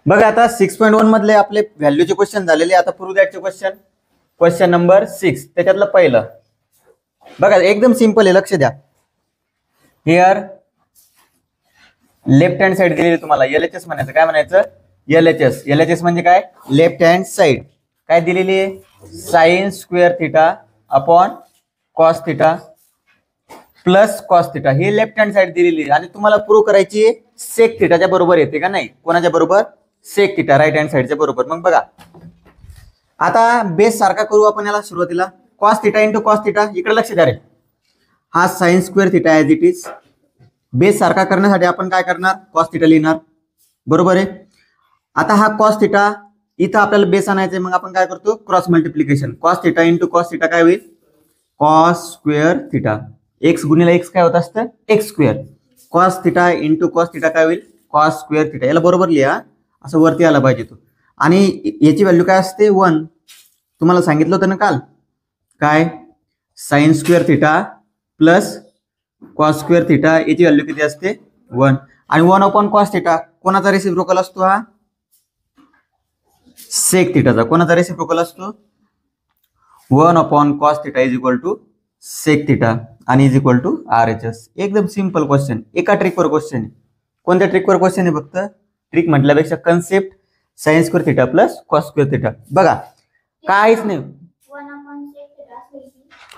बघा आता 6.1 मधले आपले व्हॅल्यूचे क्वेश्चन झालेले. आता प्रूव्ह दॅटचे क्वेश्चन नंबर 6 त्याच्यातलं पहिलं बघा एकदम सिंपल आहे, लक्ष द्या. हिअर लेफ्ट हँड साइड दिलेली तुम्हाला LHS म्हणायचं. काय म्हणायचं? LHS म्हणजे काय? Left hand side. काय दिलेली आहे? Sine square theta upon cos theta plus cos theta. ही लेफ्ट हँड साइड दिलेली आहे आणि तुम्हाला प्रूव्ह करायची आहे सेक थिटाच्या बरोबर येते का नाही? कोणाच्या बरोबर? सेक थिटा, राईट हँड साइडच्या बरोबर. मग बघा आता बेस सारखा करू आपण याला सुरुवातीला. Cos theta into cos theta. इकडे लक्ष द्या रे. हा sine square theta as it is. Base सारखा करण्यासाठी आपण काय करणार? कॉस थिटा लिहिणार, बरोबर आहे. आता हा कॉस थिटा इथं आपल्याला बेस आणायचा आहे, मग आपण काय करतो? Cross multiplication. Cos theta into cos theta काय होईल? Cos square theta. एक्स गुणिले एक्स काय होत असतं? X square. Cos theta into cos theta काय होईल? Cos square theta. याला बरोबर लिहा, असं वरती आला पाहिजे तो. आणि याची व्हॅल्यू काय असते? 1. तुम्हाला सांगितलं होतं ना काल, काय? Sine square theta plus cos square theta. याची व्हॅल्यू किती असते? 1. आणि 1 अपॉन कॉस थिटा कोणाचा रेसिप्रोकल असतो? हा सेक थिटाचा. कोणाचा रेसिप्रोकल असतो? 1 upon cos theta is equal to sec theta आणि इज इक्वल टू RHS. एकदम सिंपल क्वेश्चन. एका ट्रिकवर क्वेश्चन आहे. कोणत्या ट्रिकवर क्वेश्चन आहे? फक्त ट्रिक म्हटल्यापेक्षा concept sine square theta plus cos square theta. बघा काहीच नाही.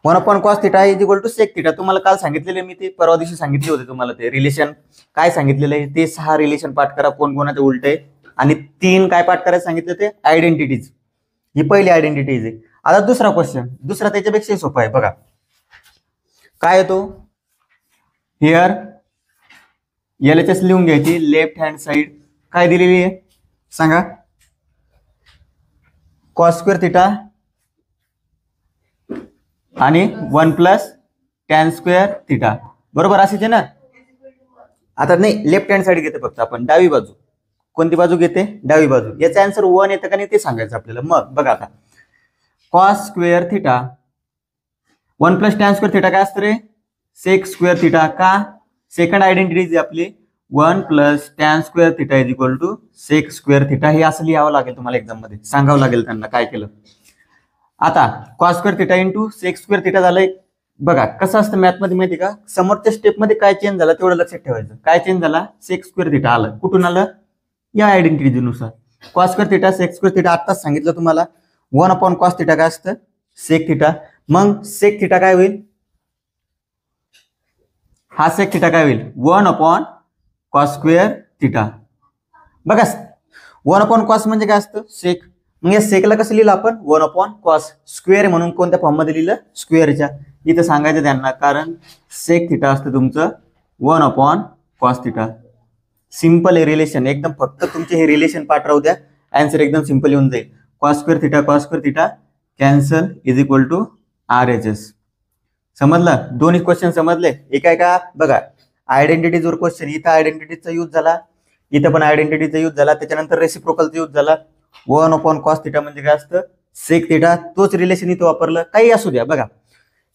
1 upon cos theta is equal to sec theta. तुम्हाला काल सांगितलेले मी, ते परवा दिवशी सांगितले होते तुम्हाला. ते रिलेशन काय सांगितलेलं आहे ते 6 रिलेशन पाठ करा, कोण कोणाचे उलट आहे. आणि 3 काय पाठ करायचं सांगितलं? ते आयडेंटिटीज. ही पहिली आयडेंटिटीज आहे. आता दुसरा क्वेश्चन, दुसरा त्याच्यापेक्षा सोपा आहे. बघा काय येतो? हिअर LHS लिहून घ्यायची. लेफ्ट हँड साइड काय दिलेली आहे सांगा? कॉस स्क्वेअर थिटा आणि 1 प्लस टॅन स्क्वेअर थिटा, बरोबर असेच आहे ना? आता नाही, लेफ्ट हँड साइड घेते फक्त आपण, डावी बाजू. कोणती बाजू घेते? डावी बाजू. याचा आन्सर 1 येतं का नाही ते सांगायचं आपल्याला. मग बघा आता cos square theta 1 plus tan square theta काय असतं रे? Sec square theta. का? सेकंड आयडेंटिटी आपली 1 plus tan square theta is equal to sec square theta. हे असं लिहावं लागेल तुम्हाला एक्झाम मध्ये, सांगावं लागेल त्यांना काय केलं. आता cos square theta into sec square theta झालंय. बघा कसं असतं मॅथ मध्ये माहिती का? समोरच्या स्टेप मध्ये काय चेंज झाला तेवढं लक्षात ठेवायचं. काय चेंज झाला? सेक स्क्वेअर थिटा आलं. कुठून आलं? या आयडेंटिटीनुसार. Cos square theta sec square theta आत्ताच सांगितलं तुम्हाला. 1 अपॉन कॉस थिटा काय असतं? Sec theta. मग सेक थिटा काय होईल? हा सेक थिटा काय होईल? 1 अपॉन कॉस स्क्वेअर थिटा. बघा 1 अपॉन कॉस म्हणजे काय असतं? सेक. मग या सेकला कसं लिहिलं आपण? 1 अपॉन कॉस. स्क्वेअर म्हणून कोणत्या फॉर्म मध्ये लिहिलं? स्क्वेअरच्या. इथं सांगायचं त्यांना, कारण सेक थिटा असतं तुमचं 1 अपॉन कॉस थिटा. सिंपल आहे रिलेशन एकदम. फक्त तुमचे हे रिलेशन पाठ राहू द्या, आन्सर एकदम सिंपल येऊन जाईल. Cos square theta cancel is equal to RHS. समजलं? दोन्ही क्वेश्चन समजले? एका बघा आयडेंटिटीजवर क्वेश्चन. इथं आयडेंटिटीचा यूज झाला, इथं पण आयडेंटिटीचा यूज झाला, त्याच्यानंतर रेसिप्रोकलचा यूज झाला. 1 अपॉन कॉस थिटा म्हणजे काय असतं? Sec theta. तोच रिलेशन इथं वापरलं. काही असू द्या. बघा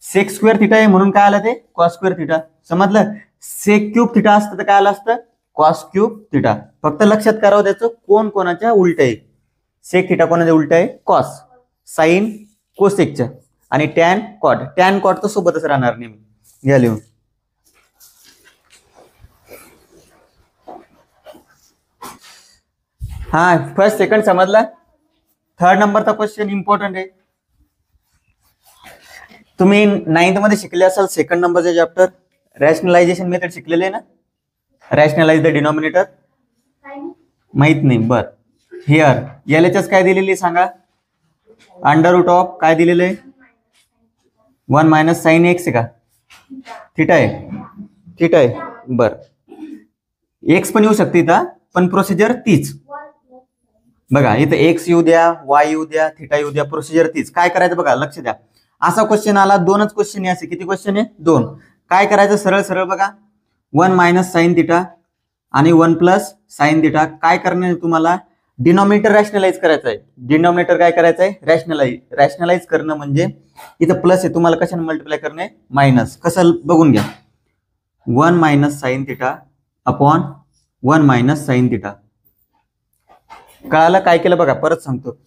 सेक स्क्वेअर थिटा आहे म्हणून काय आलं? ते कॉस स्क्वेअर थिटा. समजलं? सेक क्यूब थिटा असतं तर काय आलं असतं? Cos cube theta. फक्त लक्षात करावं त्याचं कोण कोणाच्या उलट आहे. सेक थिटा कोणाच्या उलट आहे? कॉस. साइन कोसेकच्या. आणि टॅन कॉट. टॅन कॉट तर सोबतच राहणार नेहमी. घ्या लिहून. हा फर्स्ट सेकंड समजला. थर्ड नंबरचा क्वेश्चन इम्पॉर्टंट आहे. तुम्ही 9th मध्ये शिकले असाल सेकंड नंबरचे चॅप्टर रॅशनलायझेशन मेथड शिकलेले ना? रॅशनलाइज द डिनॉमिनेटर माहित नाही? बर. हिअर LHS काय दिलेली सांगा? अंडर रूट ऑफ काय दिलेलं आहे? 1 मायनस साइन एक्स आहे का? थिटा आहे. थिटा आहे. बर. एक्स पण येऊ शकते इथं, पण प्रोसिजर तीच. बघा इथं एक्स येऊ द्या, वाय येऊ द्या, थिटा येऊ द्या, प्रोसिजर तीच. काय करायचं बघा, लक्ष द्या. असा क्वेश्चन आला, 2च क्वेश्चन आहे असे. किती क्वेश्चन आहे? 2. काय करायचं? सरळ सरळ बघा. 1 मायनस साइन थिटा आणि 1 प्लस साइन थिटा. काय करणार आहे तुम्हाला? डिनॉमिनेटर रॅशनलाइज करायचं आहे. डिनॉमिनेटर काय करायचं आहे? रॅशनलाइज करणं म्हणजे इथं प्लस आहे, तुम्हाला कशाने मल्टिप्लाय करणे? मायनस. कसं बघून घ्या. 1 minus sine theta upon 1 minus sine theta. कळालं? काय केलं बघा, परत सांगतो.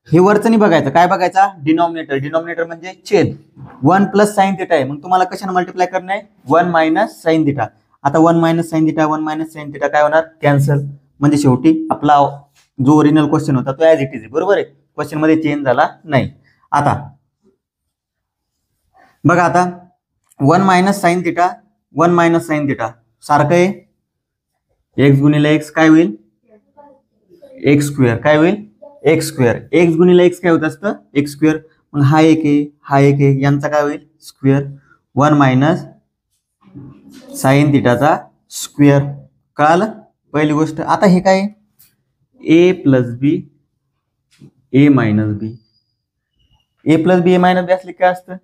हे वरचं नाही बघायचं, काय बघायचा? डिनॉमिनेटर. डिनॉमिनेटर म्हणजे छेद. 1 प्लस साइन थिटा आहे, मग तुम्हाला कशाने मल्टिप्लाय करणे आहे? 1 मायनस साइन थिटा. आता 1 minus sine theta, 1 minus sine theta काय होणार? कॅन्सल. म्हणजे शेवटी आपला जो ओरिजिनल क्वेश्चन होता तो ऍज इट इज आहे. बरोबर आहे, क्वेश्चन मध्ये चेंज झाला नाही. आता बघा, आता 1 minus sine theta, 1 minus sine theta सारखं आहे. एक्स गुणिले एक्स काय होईल? X square. काय होईल? X square. एक्स गुणिले एक्स काय होत असतं? X square. मग हा एक आहे, हा एक आहे, यांचा काय होईल? स्क्वेअर. 1 मायनस साइन थिटाचा स्क्वेअर. कळालं? पहिली गोष्ट. आता हे काय? A plus B, A minus B. A plus B, A minus B असले काय असतं?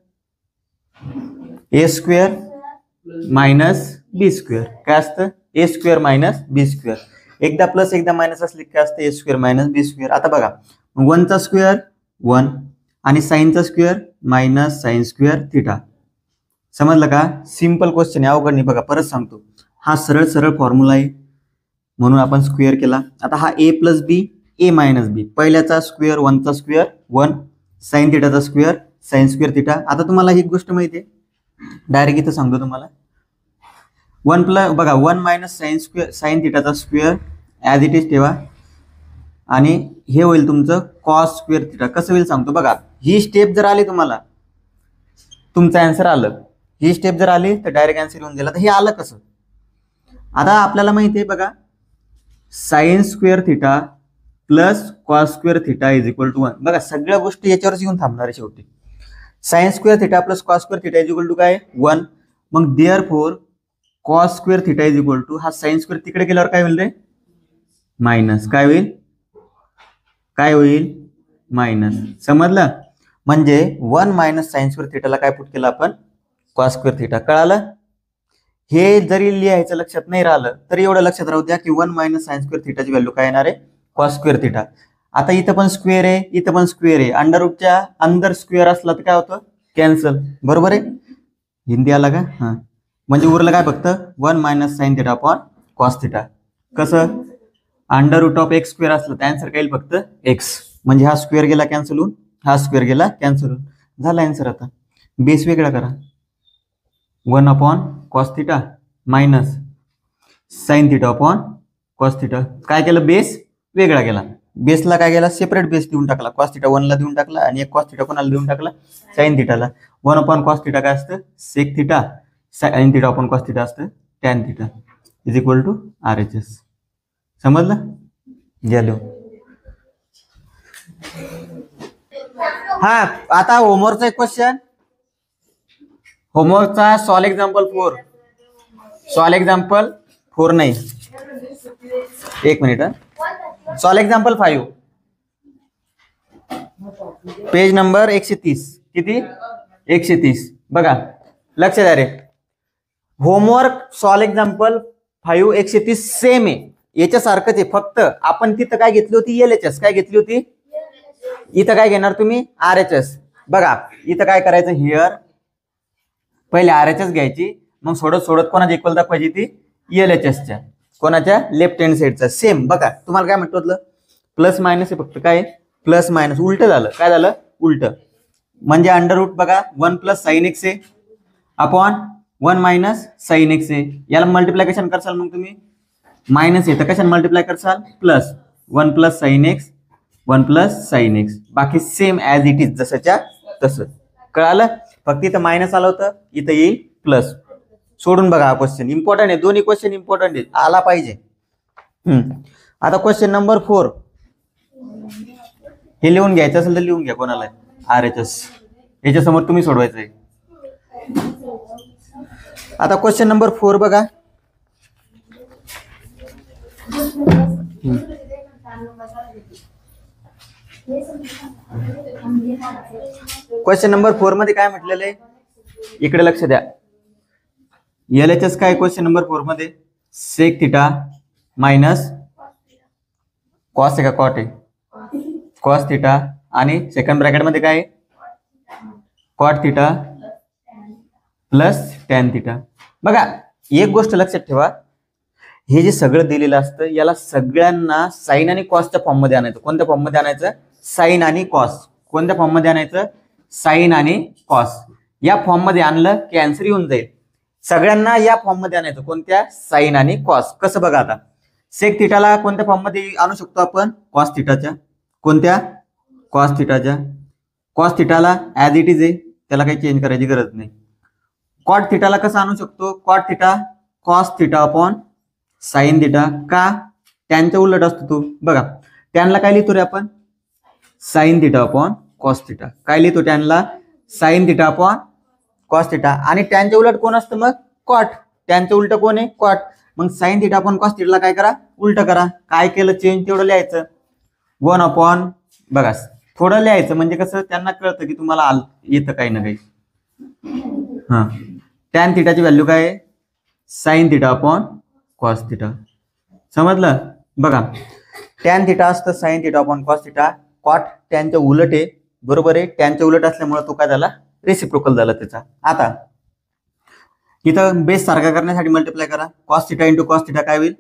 A square minus B square. काय असतं? A square minus B square. एकदा प्लस एकदा मायनस असले काय असतं? A square minus B square. आता बघा, 1चा स्क्वेअर 1 आणि साइनचा square minus sine square theta. समजलं का? सिंपल क्वेश्चन आहे, अवघड नाही. बघा परत सांगतो, हा सरळ सरळ फॉर्म्युला आहे म्हणून आपण स्क्वेअर केला. आता हा A plus B, A minus B, पहिल्याचा स्क्वेअर 1चा स्क्वेअर 1, साइन थिटाचा स्क्वेअर साइन स्क्वेअर थिटा. आता तुम्हाला ही गोष्ट माहिती आहे, डायरेक्ट इथं सांगतो तुम्हाला. 1 प्लस बघा 1 मायनस साइन स्क्वेअर, साइन थिटाचा स्क्वेअर ॲज इट इज ठेवा आणि हे होईल तुमचं कॉस स्क्वेअर थिटा. कसं होईल सांगतो बघा. ही स्टेप जर आली तुम्हाला, तुमचं आन्सर आलं. ही स्टेप जर आली तर डायरेक्ट आन्सर येऊन गेला. तर हे आलं कसं? आता आपल्याला माहिती आहे बघा, sine square theta plus cos square theta is equal to 1. बघा सगळ्या गोष्टी याच्यावरच येऊन थांबणार आहे शेवटी. Sine square theta plus cos square theta is equal to काय? 1. मग therefore cos square theta is equal to, हा साइन स्क्वेअर तिकडे गेल्यावर काय होईल रे? मायनस. काय होईल? काय होईल? मायनस. समजलं? म्हणजे 1 मायनस साइन स्क्वेअर थिटाला काय पुट केलं आपण? Cos square theta. कळालं? हे जरी लिहायचं लक्षात नाही राहिलं तरी एवढं लक्षात राहू द्या की 1 मायनस साइन स्क्वेअर थिटाची व्हॅल्यू काय येणार आहे? Cos square theta. आता इथं पण स्क्वेअर आहे, इथं पण स्क्वेअर आहे. अंडर रूटच्या अंदर स्क्वेअर असला तर काय होतं? कॅन्सल. बरोबर आहे? हिंदी आला का? हा. म्हणजे उरलं काय फक्त? 1 minus sine theta upon cos theta. कसं? Under root of X square असलं तर आन्सर काय येईल? फक्त एक्स. म्हणजे हा स्क्वेअर गेला कॅन्सल होऊन, हा स्क्वेअर गेला कॅन्सल होऊन. झाला आन्सर. आता बेस वेगळा करा. 1 upon cos theta minus sine theta upon cos theta. काय केलं? बेस वेगळा केला. बेसला काय केला? सेपरेट बेस देऊन टाकला. कॉस थिटा 1 ला देऊन टाकला आणि एक कॉस थिटा कोणाला देऊन टाकला? साइन थिटाला. 1 अपॉन कॉस थिटा काय असतं? Sec theta. Sine theta upon cos theta असतं tan theta is equal to RHS. समजलं? गेलो. हा, आता होमवर्कचा एक क्वेश्चन. होमवर्कचा सॉल्व एक्झाम्पल 4. सॉल्व एक्झाम्पल 4 नाही, एक minute. Solved example 5, page number 130. किती? 130. बघा लक्ष द्या रे. होमवर्क सॉल्व एक्झाम्पल 5 130 सेम आहे, याच्यासारखंच आहे. फक्त आपण तिथं काय घेतली होती? LHS. काय घेतली होती? इथं काय घेणार तुम्ही? RHS. बघा इथं काय करायचं? हिअर पहिले RHS घ्यायची, मग सोडत सोडत कोणाची इक्वल दाखवायची? ती LHSच्या. कोणाच्या? लेफ्ट हँड साईडचा. सेम. बघा तुम्हाला काय म्हटलं? प्लस मायनस आहे फक्त. काय? Plus minus. उलट झालं. काय झालं? उलट. म्हणजे अंडर रूट बघा 1 प्लस साइन एक्स आहे अपॉन 1 मायनस साइन एक्स आहे. याला मल्टिप्लिकेशन करसाल मग तुम्ही मायनस आहे तर कशाने मल्टिप्लाय करसाल? Plus 1 plus sine x 1 plus sine x. बाकी सेम ॲज इट इज, जसंच्या तसं. कळालं? फक्त इथं मायनस आलं होतं, इथं येईल प्लस. सोडून बघा हा क्वेश्चन. इम्पॉर्टंट आहे, दोन्ही क्वेश्चन इम्पॉर्टंट आहेत, आला पाहिजे. आता क्वेश्चन नंबर 4 हे लिहून घ्यायचं असेल तर लिहून घ्या. कोणाला? RHS. याच्यासमोर तुम्ही सोडवायचं आहे. आता क्वेश्चन नंबर 4 बघा. क्वेश्चन नंबर 4 मध्ये काय म्हटलेलं आहे? इकडे लक्ष द्या. LHS काय क्वेश्चन नंबर 4 मध्ये? सेक थिटा मायनस कॉस आहे का कॉट आहे? कॉस थिटा आणि सेकंड ब्रॅकेट मध्ये काय? Cot theta plus tan theta. बघा एक गोष्ट लक्षात ठेवा, हे जे सगळं दिलेलं असतं याला सगळ्यांना साइन आणि कॉसच्या फॉर्म मध्ये आणायचं. कोणत्या फॉर्म मध्ये आणायचं? साइन आणि कॉस. कोणत्या फॉर्म मध्ये आणायचं? साइन आणि कॉस. या फॉर्म मध्ये आणलं की आन्सर येऊन जाईल. सगळ्यांना या फॉर्म मध्ये आणायचं. कोणत्या? साइन आणि कॉस. कसं बघा आता, सेक थिटाला कोणत्या फॉर्म मध्ये आणू शकतो आपण? कॉस थिटाच्या. कोणत्या? कॉस थिटाच्या. कॉस थिटाला ऍज इट इज आहे, त्याला काही चेंज करायची गरज नाही. कॉट थिटाला कसं आणू शकतो? Cot theta cos theta upon sine theta. का? त्यांच्या उलट असतो तो. बघा त्यांना काय लिहितो रे आपण? Sign theta upon cos theta. काय लिहितो त्यांना? Sign theta upon cos theta. आणि त्यांच्या उलट कोण असतं मग? कॉट. त्यांच्या उलट कोण आहे? कॉट. मग साइन थिटा अपॉन कॉस थिटाला काय करा? उलट करा. काय केलं? चेंज तेवढं लिहायचं. 1 अपॉन, बघा थोडं लिहायचं म्हणजे कसं त्यांना कळतं की तुम्हाला येतं काही ना काही. हा, टॅन थिटाची व्हॅल्यू काय आहे? Sine theta upon cos theta. समजलं? बघा टॅन थिटा असतं sine theta upon cos theta. Cot टॅनच्या उलट आहे, बरोबर आहे. टॅनच्या उलट असल्यामुळे तो काय झाला? रेसिप्रोकल झाला त्याचा. आता इथं बेस सारखा करण्यासाठी मल्टिप्लाय करा. Cos theta into cos theta काय होईल?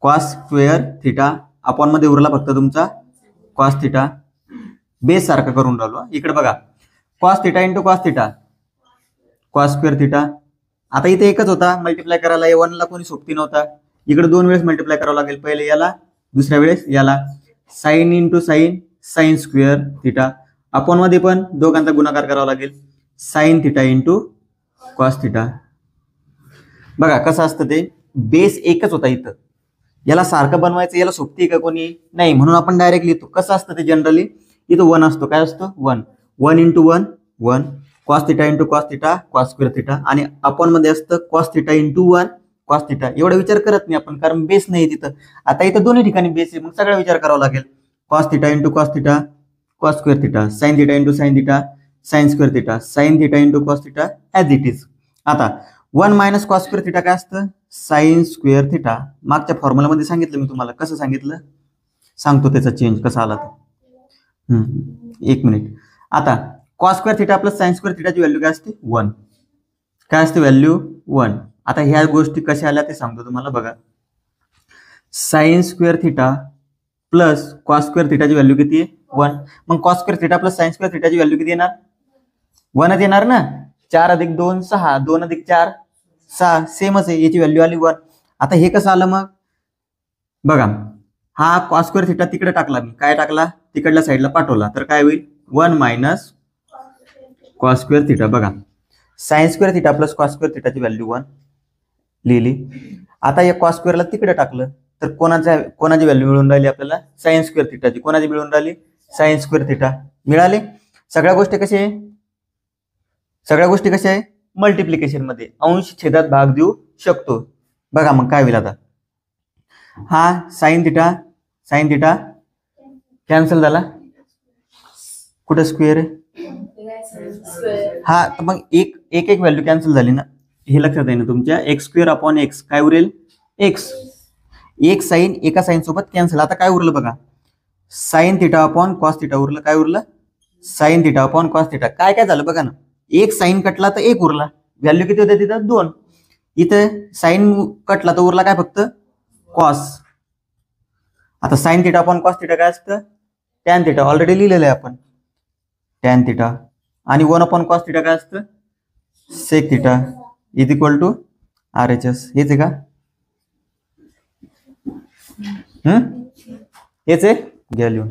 Cos square theta. अपॉन मध्ये उरला फक्त तुमचा कॉस थिटा. बेस सारखा करून राहिलो. इकडे बघा cos theta into cos theta, cos square theta. आता इथे एकच होता मल्टिप्लाय करायला, या 1 ला कोणी सोबती नव्हता. इकडे 2 वेळेस मल्टिप्लाय करावं लागेल. पहिले याला, दुसऱ्या वेळेस याला. Sine into sine, sign square theta. Upon मध्ये पण दोघांचा गुणाकार करावा लागेल. Sine theta into cos theta. बघा कसं असतं ते, बेस एकच होता इथं. याला सारखं बनवायचं, याला सोबती का कोणी नाही, म्हणून आपण डायरेक्ट लिहितो. कसं असतं ते जनरली, इथं 1 असतो. काय असतो? 1. 1 into 1 1. Cos theta into cos theta, cos square theta. आणि अपॉन मध्ये असतं cos theta into 1 cos theta. एवढा विचार करत नाही आपण, कारण बेस नाही तिथं. आता इथं दोन्ही ठिकाणी बेस आहे, मग सगळा विचार करावा लागेल. Cos theta into cos theta, cos square theta. Sine theta into sine theta, sign square theta. Sine theta into cos theta as it is. आता 1 मायनस कॉस स्क्वेअर थिटा काय असतं? Sign square theta. मागच्या फॉर्म्युलामध्ये सांगितलं मी तुम्हाला. कसं सांगितलं? सांगतो त्याचा चेंज कसा आला तर. 1 मिनिट. आता cos square theta plus sine square थिटाची व्हॅल्यू काय असते? 1. काय असते व्हॅल्यू? 1. आता ह्या गोष्टी कशा आल्या ते सांगतो तुम्हाला. बघा sine square theta plus cos square थिटाची व्हॅल्यू किती आहे? 1. मग cos square theta plus sine square थिटाची व्हॅल्यू किती येणार? 1च येणार ना. 4 अधिक 2 6, 2 अधिक 4 6, सेमच आहे. याची व्हॅल्यू आली 1. आता हे कसं आलं मग? बघा हा कॉस स्क्वेअर थिटा तिकडे टाकला मी. काय टाकला? तिकडल्या साईडला पाठवला. तर काय होईल? 1 मायनस कॉस स्क्वेअर थिटा. बघा sine square theta plus cos square थिटाची व्हॅल्यू 1 लिहिली. आता या कॉस स्क्वेअरला तिकडे टाकलं तर कोणाची व्हॅल्यू मिळून राहिली आपल्याला? साइन स्क्वेअर थिटाची. कोणाची मिळून राहिली? साइन स्क्वेअर थिटा मिळाले. सगळ्या गोष्टी कशा आहे? सगळ्या गोष्टी कशा आहे? मल्टिप्लिकेशन मध्ये अंश छेदात भाग देऊ शकतो. बघा मग काय होईल आता? हा साइन थिटा कॅन्सल झाला. कुठे स्क्वेअर आहे? हा, तर मग एक व्हॅल्यू कॅन्सल झाली ना. हे लक्षात आहे ना तुमच्या? एक्स स्क्वेअर अपॉन एक्स काय उरेल? एक्स. एक साइन एका साइन सोबत कॅन्सल. आता काय उरलं बघा? Sign theta upon cos theta उरलं. काय उरलं? Sign theta upon cos theta. काय काय झालं बघा ना. एक साइन कटला तर एक उरला. व्हॅल्यू किती होते तिथं? 2. इथं साइन कटला तर उरला काय? फक्त कॉस. आता sine theta upon cos theta काय असतं? Tan theta. ऑलरेडी लिहिलेलं आहे आपण. Tan theta. आणि 1 अपॉन कॉस थिटा काय असतं? Sec theta is equal to RHS. हेच आहे का? हेच आहे. घ्या लिहून.